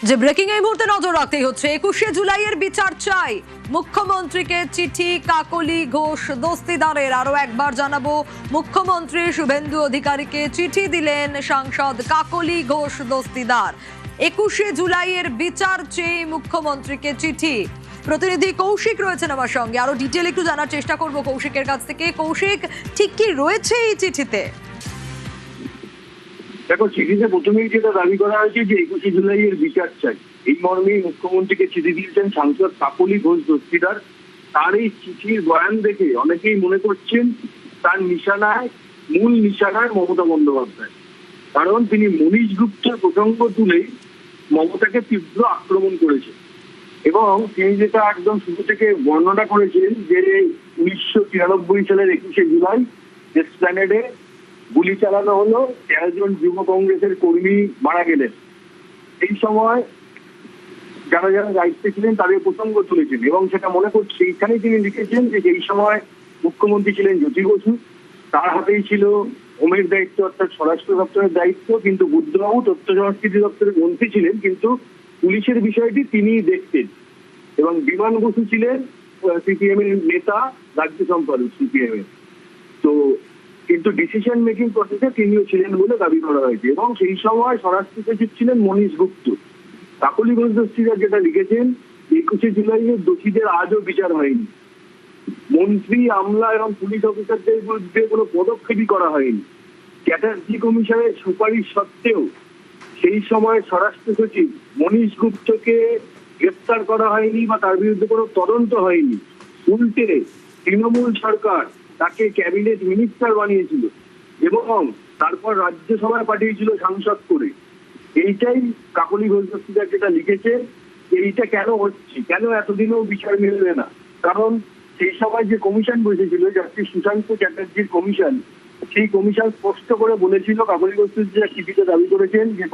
যে ব্রেকিং এই মুহূর্তে নজর রাখতেই হচ্ছে 21শে জুলাইয়ের বিচার চাই। মুখ্যমন্ত্রীকে চিঠি কাকলি ঘোষ দস্তিদারের। আরো একবার জানাবো, মুখ্যমন্ত্রী শুভেন্দু অধিকারীকে চিঠি দিলেন সাংসদ কাকলি ঘোষ দস্তিদার। 21শে জুলাইয়ের বিচার চেয়ে মুখ্যমন্ত্রীকে চিঠি। প্রতিনিধি কৌশিক রয়েছেন আমার সঙ্গে, আরো ডিটেল একটু জানার চেষ্টা করব কৌশিকের কাছ থেকে। কৌশিক, ঠিক কি রয়েছে এই চিঠিতে? দেখো, চিঠিতে প্রথমেই যেটা দাবি করা হয়েছে যে 21শে জুলাইয়ের বিচার চাই, এই মর্মেই মুখ্যমন্ত্রীকে চিঠি দিয়েছেন সাংসদ কাকলি ঘোষ দস্তিদার। তার এই চিঠির বয়ান দেখে অনেকেই মনে করছেন তার মূল নিশানায় মমতা বন্দ্যোপাধ্যায়। কারণ তিনি মনীশ গুপ্তের প্রসঙ্গ তুলেই মমতাকে তীব্র আক্রমণ করেছেন এবং তিনি যেটা একদম শুরু থেকে বর্ণনা করেছেন যে 1993 সালের 21শে জুলাই এসপ্ল্যানেডে গুলি চালানো হলো, 13 জন যুব কংগ্রেসের কর্মী মারা গেলেন। এই সময় যারা যারা দায়িত্বে ছিলেন তাদের প্রসঙ্গ তুলেছেন এবং সেটা মনে করছে এইখানেই তিনি লিখেছেন যে এই সময় মুখ্যমন্ত্রী ছিলেন জ্যোতি বসু, তার হাতেই ছিল হোমের দায়িত্ব অর্থাৎ স্বরাষ্ট্র দপ্তরের দায়িত্ব, কিন্তু বুদ্ধবাবু তথ্য সংস্কৃতি দপ্তরের মন্ত্রী ছিলেন, কিন্তু পুলিশের বিষয়টি তিনিই দেখতেন। এবং বিমান বসু ছিলেন সিপিএম এর নেতা, রাজ্য সম্পাদক সিপিএম এর। তো কিন্তু ডিসিশন মেকিং প্রসেসে তিনিও ছিলেন বলে দাবি করা হয়েছে এবং সেই সময় স্বরাষ্ট্র সচিব ছিলেন মনীশ গুপ্ত। কাকলি ঘোষ দস্তিদার যেটা লিখেছেন, 21শে জুলাইয়ের দোষীদের আজও বিচার হয়নি, মন্ত্রী আমলা এবং পুলিশ অফিসারদের বিরুদ্ধে কোনো পদক্ষেপই করা হয়নি। চ্যাটার্জি কমিশনের সুপারিশ সত্ত্বেও সেই সময় স্বরাষ্ট্র সচিব মনীশ গুপ্তকে গ্রেপ্তার করা হয়নি বা তার বিরুদ্ধে কোনো তদন্ত হয়নি। উল্টে তৃণমূল সরকার তাকে ক্যাবিনেট মিনিস্টার বানিয়েছিল এবং তারপর রাজ্যসভায় পাঠিয়েছিল সাংসদ করে। এইটাই কাকলি ঘোষ দস্তিদার যেটা লিখেছে, এইটা কেন হচ্ছে, কেন এতদিনও বিচার মিলবে না। কারণ সেই সময় যে কমিশন বসেছিল, জাস্টিস সুশান্ত চ্যাটার্জির কমিশন, সেই কমিশন স্পষ্ট করে বলেছিল, কাকলি ঘোষ দস্তিদার চিঠিতে দাবি করেছেন যে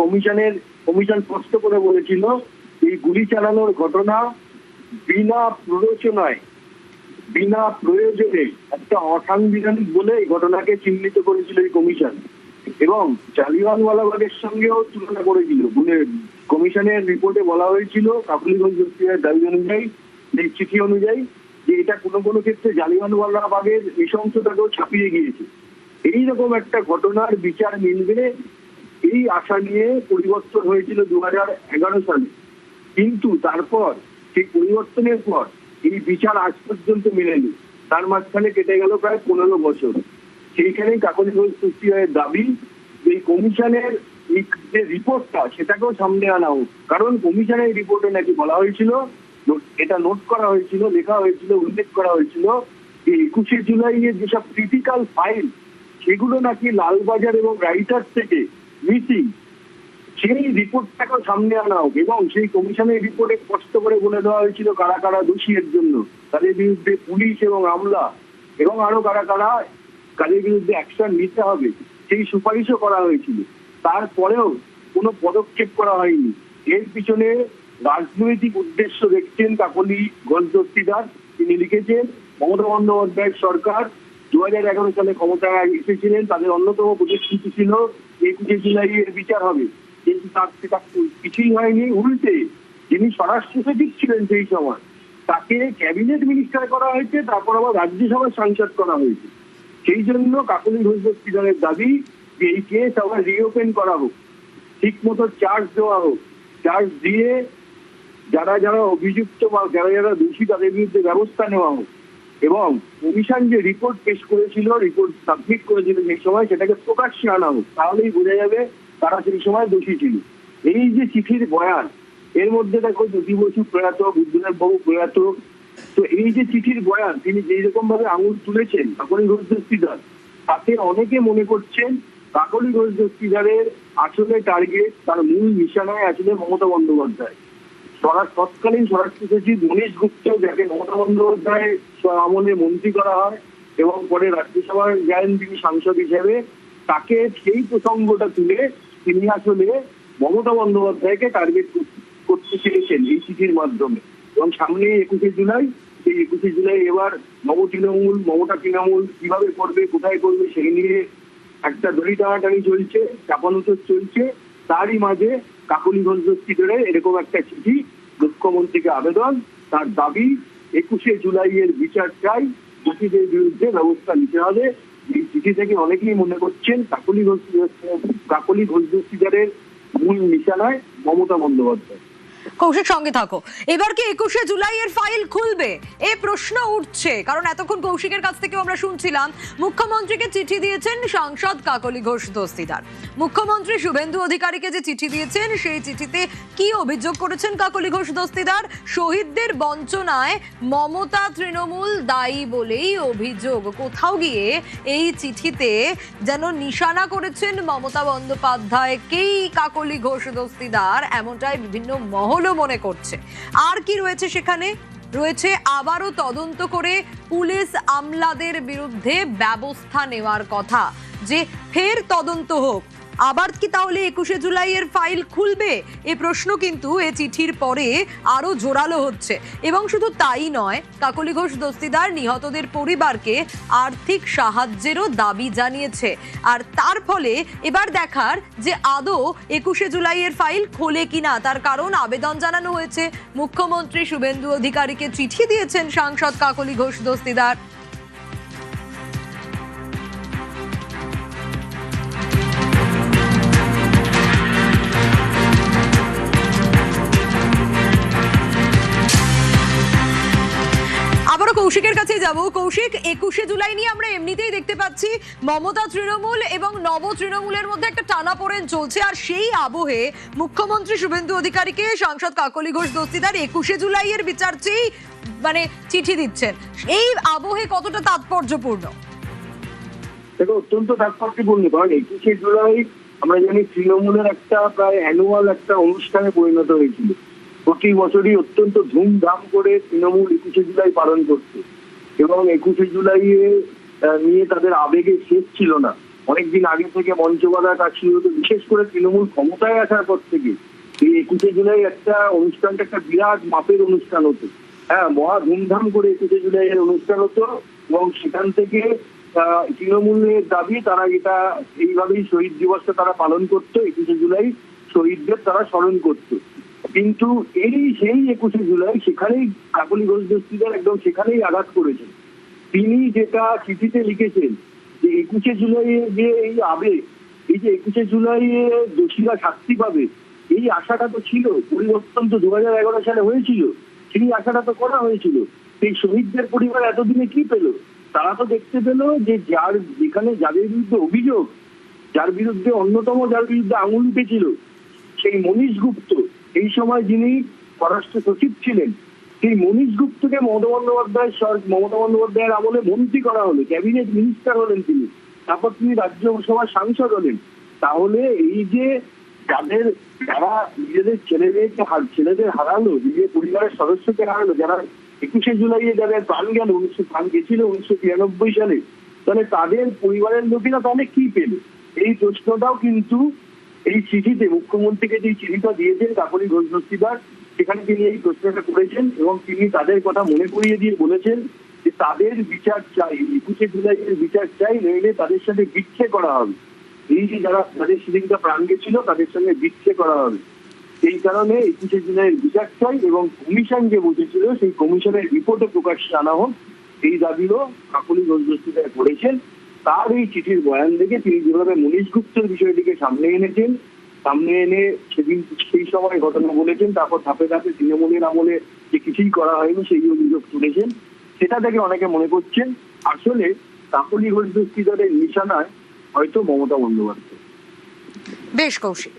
কমিশন স্পষ্ট করে বলেছিল এই গুলি চালানোর ঘটনা বিনা প্ররোচনায়, বিনা প্রয়োজনে একটা অসাংবিধানিক বলে এই ঘটনাকে চিহ্নিত করেছিল এই কমিশন এবং জালিয়ানওয়ালাবাগের সঙ্গেও তুলনা করেছিল। কমিশনের রিপোর্টে বলা হয়েছিল কাকলি ঘোষ দস্তিদারের দাবি অনুযায়ী, এই চিঠি অনুযায়ী, যে এটা কোনো কোনো ক্ষেত্রে জালিয়ানওয়ালাবাগের নৃশংসতাকেও ছাপিয়ে গিয়েছে। এইরকম একটা ঘটনার বিচার মিলবে এই আশা নিয়ে পরিবর্তন হয়েছিল 2011 সালে, কিন্তু তারপর সেই পরিবর্তনের পর এই বিচার আজ পর্যন্ত মেলেনি। তার মাঝখানে কেটে গেল প্রায় 15 বছর। সেইখানেই কাকলি ঘোষ দস্তিদারের দাবি যে এই কমিশনের যে রিপোর্টটা সেটাকেও সামনে আনা হোক। কারণ কমিশনের রিপোর্টে নাকি বলা হয়েছিল, এটা নোট করা হয়েছিল, লেখা হয়েছিল, উল্লেখ করা হয়েছিল যে 21শে জুলাইয়ের যেসব ক্রিটিক্যাল ফাইল সেগুলো নাকি লালবাজার এবং রাইটার্স থেকে মিসিং। সেই রিপোর্টটাকেও সামনে আনা হোক এবং সেই কমিশনের রিপোর্টে স্পষ্ট করে বলে দেওয়া হয়েছিল কারা কারা দোষী এর জন্য, তাদের বিরুদ্ধে পুলিশ এবং আমলা এবং আরো কারা কারা কাদের বিরুদ্ধে অ্যাকশন নিতে হবে, সেই সুপারিশও করা হয়েছিল। তারপরেও কোনো পদক্ষেপ করা হয়নি। এর পিছনে রাজনৈতিক উদ্দেশ্য দেখছেন কাকলি ঘোষ দস্তিদার। তিনি লিখেছেন মমতা বন্দ্যোপাধ্যায়ের সরকার 2011 সালে ক্ষমতায় এসেছিলেন, তাদের অন্যতম প্রতিশ্রুতি ছিল 21শে জুলাইয়ের বিচার হবে, কিন্তু তার সেটা কিছুই হয়নি। উল্টে যিনি স্বরাষ্ট্র সচিব ছিলেন সেই সময় তাকে ক্যাবিনেট মিনিস্টার করা হয়েছে, তারপর আবার রাজ্যসভার সাংসদ করা হয়েছে। সেই জন্য কাকলি ঘোষ দস্তিদারের দাবি যে এই কেস আবার রিওপেন করা হোক, ঠিক মতো চার্জ দেওয়া হোক, চার্জ দিয়ে যারা যারা অভিযুক্ত বা যারা যারা দোষী তাদের বিরুদ্ধে ব্যবস্থা নেওয়া হোক এবং কমিশন যে রিপোর্ট পেশ করেছিল, রিপোর্ট সাবমিট করেছিল সেই সময়, সেটাকে প্রকাশ্যে আনা হোক। তাহলেই বোঝা যাবে তারা সেই সময় দোষী ছিল। এই যে চিঠির বয়ান, এর মধ্যে দেখো জ্যোতি বসু প্রয়াত, বুদ্ধদেব বাবু প্রয়াত। তো এই যে চিঠির বয়ান তিনি যেই রকম ভাবে আঙুল তুলেছেন কাকলি ঘোষ দস্তিদার, তাতে অনেকে মনে করছেন কাকলি ঘোষ দস্তিদারের আসলে টার্গেট, তার মূল নিশানায় আসলে মমতা বন্দ্যোপাধ্যায়। তৎকালীন স্বরাষ্ট্র সচিব মনীশ গুপ্ত, যাকে মমতা বন্দ্যোপাধ্যায় আমলে মন্ত্রী করা হয় এবং পরে রাজ্যসভায় যান তিনি সাংসদ হিসেবে, তাকে সেই প্রসঙ্গটা তুলে তিনি আসলে মমতা বন্দ্যোপাধ্যায়কে টার্গেট করতে চেয়েছেন এই চিঠির মাধ্যমে। এবং সামনে 21শে জুলাই, এই 21শে জুলাই এবার মমতা তৃণমূল কিভাবে করবে, কোথায় করবে, সেই নিয়ে একটা দড়ি টানাটানি চলছে, চাপানুতর চলছে। তারই মাঝে কাকলি ঘোষ দস্তিদারের এরকম একটা চিঠি, মুখ্যমন্ত্রীকে আবেদন, তার দাবি 21শে জুলাইয়ের বিচার চাই, দোষীদের বিরুদ্ধে ব্যবস্থা নিতে হবে। এই চিঠি থেকে অনেকেই মনে করছেন কাকলি ঘোষ দস্তিদারের মূল নিশানায় মমতা বন্দ্যোপাধ্যায়। কৌশিক, সঙ্গে থাকো। এবার কি 21শে জুলাইয়ের ফাইল খুলবে এই প্রশ্ন উঠছে, কারণ এতক্ষণ কৌশিকের কাছ থেকেও আমরা শুনছিলাম মুখ্যমন্ত্রীকে চিঠি দিয়েছেন সাংসদ কাকলি ঘোষ দস্তিদার। মুখ্যমন্ত্রী শুভেন্দু অধিকারীকে যে চিঠি দিয়েছেন সেই চিঠিতে কি অভিযোগ করেছেন কাকলি ঘোষ দস্তিদার? শহীদদের বঞ্চনায় মমতা তৃণমূল দায়ী বলেই অভিযোগ। কোথাও গিয়ে এই চিঠিতে যেন নিশানা করেছেন মমতা বন্দ্যোপাধ্যায়কেই কাকলি ঘোষ দস্তিদার, এমনটাই বিভিন্ন মহলও মনে করছে। আর কি রয়েছে সেখানে? রয়েছে আবারও তদন্ত করে পুলিশ আমলাদের বিরুদ্ধে ব্যবস্থা নেওয়ার কথা, যে ফের তদন্ত হোক। আবার কি তাহলে 21শে জুলাইয়ের ফাইল খুলবে? এই প্রশ্ন কিন্তু এই চিঠির পরে আরো জোরালো হচ্ছে। এবং শুধু তাই নয়, কাকলি ঘোষ দস্তিদার নিহতদের পরিবারকে আর্থিক সাহায্যেরও দাবি জানিয়েছে। আর তার ফলে এবার দেখার যে আদৌ 21শে জুলাইয়ের ফাইল খোলে কিনা। তার কারণ আবেদন জানানো হয়েছে, মুখ্যমন্ত্রী শুভেন্দু অধিকারীকে চিঠি দিয়েছেন সাংসদ কাকলি ঘোষ দস্তিদার। কৌশিকের কাছে যাব। কৌশিক, 21শে জুলাই নিয়ে আমরা এমনিতেই দেখতে পাচ্ছি মমতা তৃণমূল এবং নব তৃণমূলের মধ্যে একটা টানাপোড়েন চলছে। আর সেই আবহে মুখ্যমন্ত্রী শুভেন্দু অধিকারীকে সাংসদ কাকলি ঘোষ দস্তিদার 21শে জুলাইয়ের বিচার চেয়েই চিঠি দিচ্ছেন। এই আবহে কতটা তাৎপর্যপূর্ণ? দেখো, অত্যন্ত তাৎপর্যপূর্ণ, কারণ 21শে জুলাই আমরা জানি তৃণমূলের একটা প্রায় অ্যানুয়াল একটা অনুষ্ঠানে পরিণত হয়েছিল। প্রতি বছরই অত্যন্ত ধুমধাম করে তৃণমূল 21শে জুলাই পালন করছে, এবং 21শে জুলাই নিয়ে তাদের আবেগে শেষ ছিল না। অনেকদিন আগে থেকে মঞ্চ বাঁধার কাজ শুরু হতো, বিশেষ করে তৃণমূল ক্ষমতায় আসার পর থেকে এই 21শে জুলাই একটা অনুষ্ঠানটা একটা বিরাট মাপের অনুষ্ঠান হতো। হ্যাঁ, মহা ধুমধাম করে 21শে জুলাই এর অনুষ্ঠান হতো, এবং সেখান থেকে তৃণমূলের দাবি তারা এটা এইভাবেই শহীদ দিবসটা তারা পালন করতো। 21শে জুলাই শহীদদের তারা স্মরণ করতো। কিন্তু সেই 21শে জুলাই সেখানেই কাকলি ঘোষ দস্তিদার একদম সেখানেই আঘাত করেছেন। তিনি যেটা চিঠিতে লিখেছেন যে 21শে জুলাই যে এই আবেগ, এই যে 21শে জুলাই দোষীরা শাস্তি পাবে, এই আশাটা তো ছিল। পরিবর্তন তো 2011 সালে হয়েছিল, সেই আশাটা তো করা হয়েছিল। সেই শহীদদের পরিবার এতদিনে কি পেল? তারা তো দেখতে পেল যে যেখানে যাদের বিরুদ্ধে অভিযোগ, যার বিরুদ্ধে অন্যতম যার বিরুদ্ধে আঙুল উঠেছিল সেই মনীশ গুপ্ত, এই সময় যিনি পররাষ্ট্র সচিব ছিলেন, সেই মনীশ গুপ্তকে মমতা বন্দ্যোপাধ্যায়ের আমলে মন্ত্রী করা হলো, ক্যাবিনেট মিনিস্টার হলেন তিনি। তারপর তিনি রাজ্যসভার সাংসদ হলেন। তাহলে এই যে যারা নিজেদের ছেলেদের হারালো, নিজের পরিবারের সদস্যকে হারালো, যারা 21শে জুলাই যাদের প্রাণ গেছিল 1993 সালে, তাহলে তাদের পরিবারের লোকেরা তাহলে কি পেল? এই প্রশ্নটাও কিন্তু এই চিঠিতে, মুখ্যমন্ত্রীকে যে চিঠিটা দিয়েছেন কাকলি ঘোষ দস্তিদার, সেখানে তিনি এই প্রশ্নটা করেছেন, এবং তিনি তাদের কথা মনে করিয়ে দিয়ে বলেছেন যে তাদের বিচার চাই, 21শে জুলাইয়ের বিচার চাই, নইলে তাদের সাথে বিচ্ছে করা হবে। এই যে যাদের সেদিনটা প্রাণ গেছিল তাদের সঙ্গে বিচ্ছে করা হবে। এই কারণে 21শে জুলাইয়ের বিচার চাই, এবং কমিশন যে বসেছিল সেই কমিশনের রিপোর্টে প্রকাশ্যে আনা হোক, এই দাবিও কাকলি ঘোষ দস্তিদার করেছেন। তার এই চিঠির বয়ান দেখে তিনি যেভাবে মনীশ গুপ্তের বিষয়টিকে সামনে এনে সেই সময় ঘটনা বলেছেন, তারপর ধাপে ধাপে তৃণমূলের আমলে যে কিছুই করা হয়নি সেই অভিযোগ তুলেছেন, সেটা থেকে অনেকে মনে করছেন আসলে কাকলি ঘোষ দস্তিদারের নিশানায় হয়তো মমতা বন্দ্যোপাধ্যায়। বেশ কৌশিক।